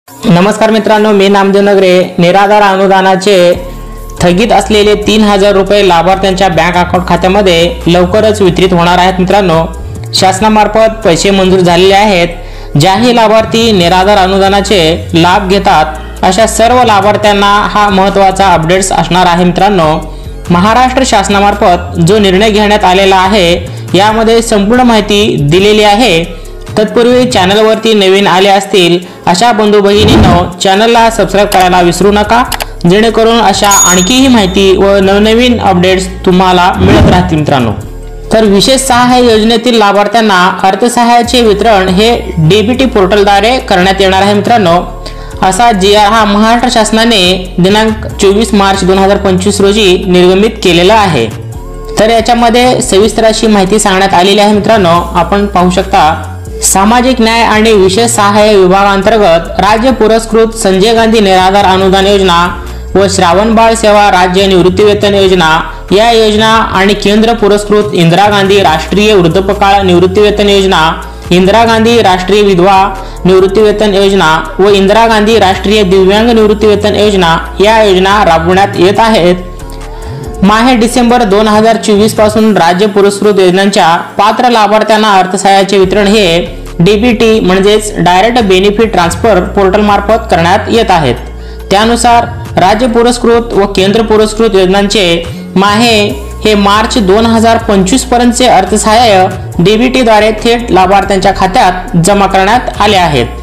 नमस्कार मित्रांनो, मी नामदेव नगरे। निराधार अनुदानाचे थकीत असलेले 3000 रुपये लाभार्थ्यांच्या बँक अकाउंट खात्यामध्ये लवकरच वितरित होणार आहेत। मित्रांनो, शासनामार्फत पैसे मंजूर झालेले आहेत। ज्याही लाभार्थी निराधार अनुदानाचे लाभ घेतात अशा सर्व लाभार्थ्यांना हा महत्त्वाचा अपडेट्स असणार आहे। मित्रांनो, महाराष्ट्र शासनामार्फत जो निर्णय घेण्यात आलेला आहे यामध्ये संपूर्ण माहिती दिलेली आहे। तत्पूर्वी चॅनलवरती नवीन आले असतील अशा बंधू भगिनींनो, चॅनलला सबस्क्राइब करायला विसरू नका, जेणेकरून अशा आणखीही माहिती व नवनवीन अपडेट्स तुम्हाला मिळत राहतील। मित्रांनो, तर विशेष सहाय्य योजनेतील लाभार्थ्यांना अर्थसहाय्याचे वितरण हे डीबीटी पोर्टलद्वारे करण्यात येणार आहे। मित्रांनो, असा जीआर हा महाराष्ट्र शासनाने दिनांक 24 मार्च 2025 रोजी निर्गमित केलेला आहे। तर याच्यामध्ये सविस्तर अशी माहिती सांगण्यात आलेली आहे। मित्रांनो, आपण पाहू शकता, सामाजिक न्याय आणि विशेष सहाय्य विभागांतर्गत राज्य पुरस्कृत संजय गांधी निराधार अनुदान योजना व श्रावण बाळ सेवा राज्य निवृत्तीवेतन योजना या योजना आणि केंद्र पुरस्कृत इंदिरा गांधी राष्ट्रीय वृद्धापकाळ निवृत्तीवेतन योजना, इंदिरा गांधी राष्ट्रीय विधवा निवृत्तीवेतन योजना व इंदिरा गांधी राष्ट्रीय दिव्यांग निवृत्तीवेतन योजना या योजना राबवण्यात येत आहेत। माहे डिसेंबर 2024 पासून राज्य पुरस्कृत योजनांच्या पात्र लाभार्थ्यांना अर्थसहाय्याचे वितरण हे डीबीटी म्हणजेच डायरेक्ट बेनिफिट ट्रान्सफर पोर्टल मार्फत करण्यात येत आहेत। त्यानुसार राज्य पुरस्कृत व केंद्र पुरस्कृत योजनांचे माहे हे मार्च 2025 पर्यंतचे अर्थसहाय्य डीबीटी द्वारे थेट लाभार्थ्यांच्या खात्यात जमा करण्यात आले आहेत।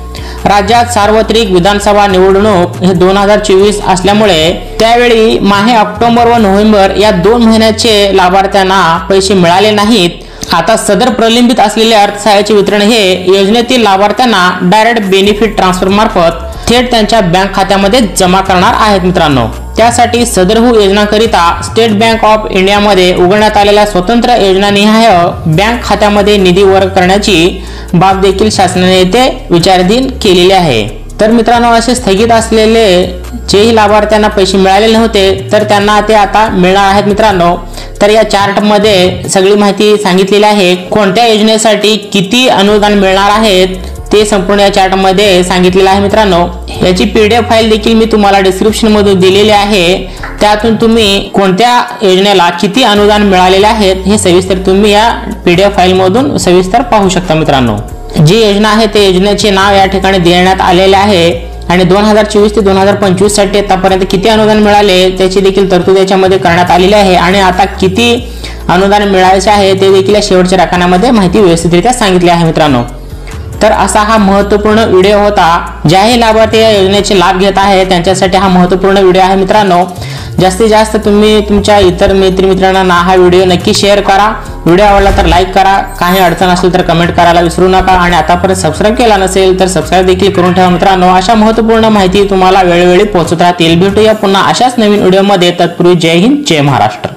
राज्यात सार्वत्रिक विधानसभा निवडणूक हे 2024 असल्यामुळे त्यावेळी माहे ऑक्टोबर व नोव्हेंबर या 2 महिन्याचे लाभार्थ्यांना पैसे मिळाले नाहीत। आता सदर प्रलंबित असलेले अर्थसहाय्याचे वितरण हे योजनेतील लाभार्थ्यांना डायरेक्ट बेनिफिट ट्रान्सफर मार्फत थेट त्यांच्या बँक खात्यामध्ये जमा करणार आहेत। मित्रांनो, त्यासाठी सदरहू योजनाकरिता स्टेट बँक ऑफ इंडियामध्ये उघडण्यात आलेल्या स्वतंत्र योजनानिहाय बँक खात्यामध्ये निधी वर्ग करण्याची बाब देखील शासनाने येथे विचाराधीन केलेली आहे। तर मित्रांनो, असे स्थगित असलेले जेही लाभार्थ्यांना पैसे मिळाले नव्हते तर त्यांना ते आता मिळणार आहेत। मित्रांनो, तर या चार्ट मध्ये सगळी माहिती सांगितलेली आहे। कोणत्या योजनेसाठी किती अनुदान मिळणार आहेत ते संपूर्ण या चार्ट मध्ये सांगितलेलं आहे। मित्रांनो, याची पीडीएफ फाईल देखील मी तुम्हाला डिस्क्रिप्शन मध्ये दिलेली आहे। त्यातून तुम्ही कोणत्या योजनेला किती अनुदान मिळालेले आहेत हे सविस्तर तुम्ही या पीडीएफ फाईल मधून सविस्तर पाहू शकता। मित्रांनो, जी योजना आहे ते योजनेचे नाव या ठिकाणी देण्यात आलेले आहे आणि 2024 ते 2025 साठी आतापर्यंत किती अनुदान मिळाले त्याची देखील तरतूद याच्यामध्ये करण्यात आलेली आहे आणि आता किती अनुदान मिळायचे आहे ते देखील या शेवटच्या रकान्यामध्ये माहिती व्यवस्थितरित्या सांगितली आहे। मित्रांनो, तर असा हा महत्त्वपूर्ण व्हिडिओ होता। ज्याही लाभार्थी या योजनेचे लाभ घेत आहे त्यांच्यासाठी हा महत्त्वपूर्ण व्हिडिओ आहे। मित्रांनो, जास्तीत जास्त तुम्ही तुमच्या इतर मित्रांना हा व्हिडिओ नक्की शेअर करा। व्हिडिओ आवडला तर लाईक करा, काही अडचण असेल तर कमेंट करायला विसरू नका आणि आतापर्यंत सबस्क्राइब केला नसेल तर सबस्क्राइब देखील करून ठेवा। मित्रांनो, अशा महत्त्वपूर्ण माहिती तुम्हाला वेळोवेळी पोहोचत राहतील। भेटूया पुन्हा अशाच नवीन व्हिडिओमध्ये। तत्पूर्वी जय हिंद, जय महाराष्ट्र।